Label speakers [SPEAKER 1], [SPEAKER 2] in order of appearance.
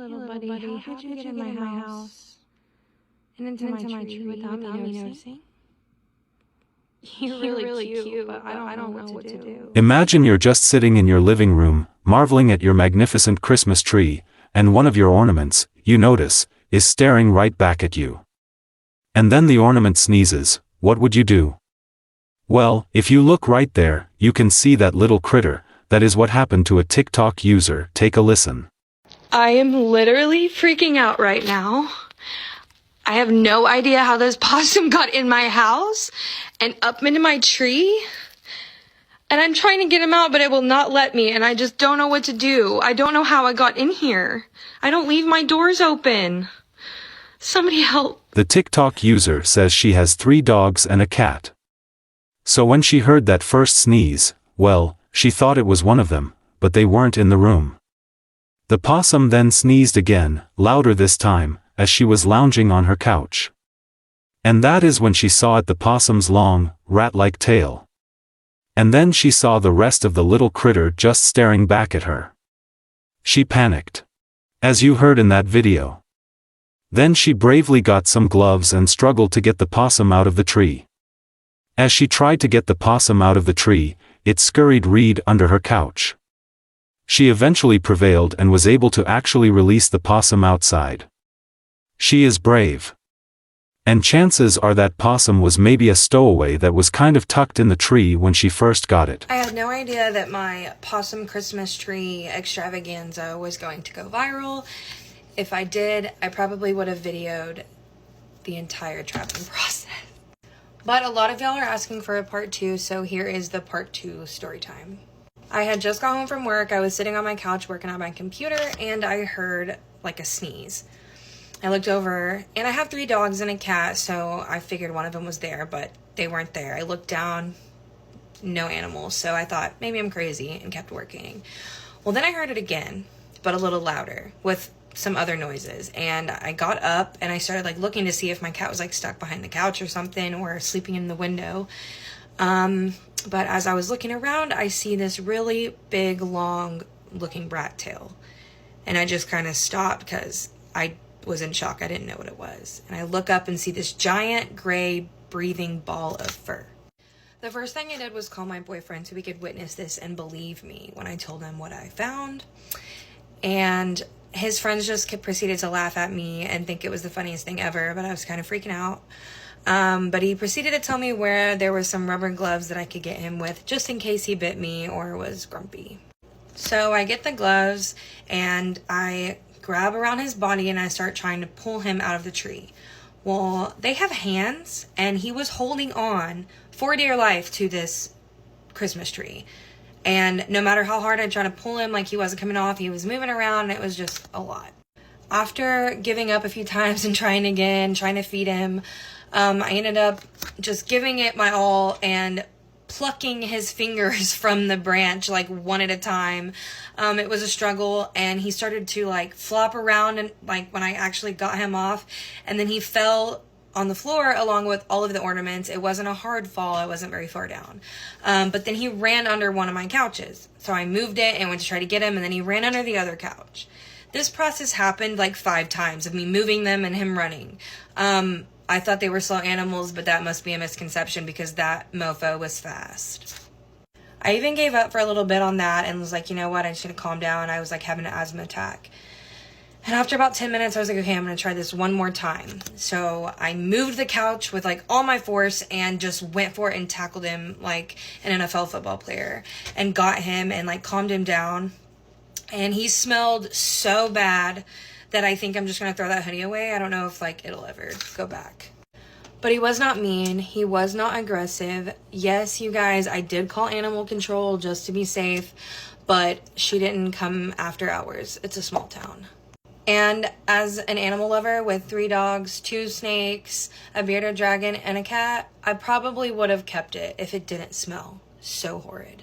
[SPEAKER 1] little buddy, how could you get in my house and into my tree without me noticing? You're really cute, but I don't know what to do.
[SPEAKER 2] Imagine you're just sitting in your living room, marveling at your magnificent Christmas tree, and one of your ornaments, you notice, is staring right back at you. And then the ornament sneezes. What would you do? Well, if you look right there, you can see that little critter. That is what happened to a TikTok user. Take a listen.
[SPEAKER 1] I am literally freaking out right now. I have no idea how this possum got in my house and up into my tree. And I'm trying to get him out, but it will not let me. And I just don't know what to do. I don't know how I got in here. I don't leave my doors open. Somebody help.
[SPEAKER 2] The TikTok user says she has 3 dogs and a cat. So when she heard that first sneeze, well, she thought it was one of them, but they weren't in the room. The possum then sneezed again, louder this time, as she was lounging on her couch. And that is when she saw the possum's long, rat-like tail. And then she saw the rest of the little critter just staring back at her. She panicked. As you heard in that video. Then she bravely got some gloves and struggled to get the possum out of the tree. As she tried to get the possum out of the tree, it scurried right under her couch. She eventually prevailed and was able to actually release the possum outside. She is brave. And chances are that possum was maybe a stowaway that was kind of tucked in the tree when she first got it.
[SPEAKER 1] I had no idea that my possum Christmas tree extravaganza was going to go viral. If I did, I probably would have videoed the entire trapping process. But a lot of y'all are asking for a part 2, so here is the part 2 story time. I had just got home from work. I was sitting on my couch working on my computer, and I heard like a sneeze. I looked over, and I have 3 dogs and a cat, so I figured one of them was there, but they weren't there. I looked down, no animals, so I thought maybe I'm crazy and kept working. Well, then I heard it again, but a little louder with some other noises, and I got up and I started like looking to see if my cat was like stuck behind the couch or something or sleeping in the window. But as I was looking around, I see this really big, long looking rat tail, and I just kind of stopped because I was in shock. I didn't know what it was. And I look up and see this giant gray breathing ball of fur. The first thing I did was call my boyfriend so we could witness this and believe me when I told him what I found. And his friends just proceeded to laugh at me and think it was the funniest thing ever, but I was kind of freaking out. But he proceeded to tell me where there were some rubber gloves that I could get him with just in case he bit me or was grumpy. So I get the gloves and I grab around his body and I start trying to pull him out of the tree. Well, they have hands, and he was holding on for dear life to this Christmas tree. And no matter how hard I tried to pull him, like he wasn't coming off, he was moving around, and it was just a lot. After giving up a few times and trying again, trying to feed him, I ended up just giving it my all and plucking his fingers from the branch like one at a time. It was a struggle, and he started to like flop around, and like when I actually got him off, and then he fell on the floor along with all of the ornaments. It wasn't a hard fall. I wasn't very far down. But then he ran under one of my couches. So I moved it and went to try to get him, and then he ran under the other couch. This process happened like 5 times of me moving them and him running. I thought they were slow animals, but that must be a misconception because that mofo was fast. I even gave up for a little bit on that and was like, you know what, I just need to calm down. I was like having an asthma attack. And after about 10 minutes, I was like, okay, I'm going to try this one more time. So I moved the couch with like all my force and just went for it and tackled him like an NFL football player and got him and like calmed him down. And he smelled so bad that I think I'm just going to throw that hoodie away. I don't know if like it'll ever go back. But he was not mean. He was not aggressive. Yes, you guys, I did call animal control just to be safe, but she didn't come after hours. It's a small town. And as an animal lover with 3 dogs, 2 snakes, a bearded dragon, and a cat, I probably would have kept it if it didn't smell so horrid.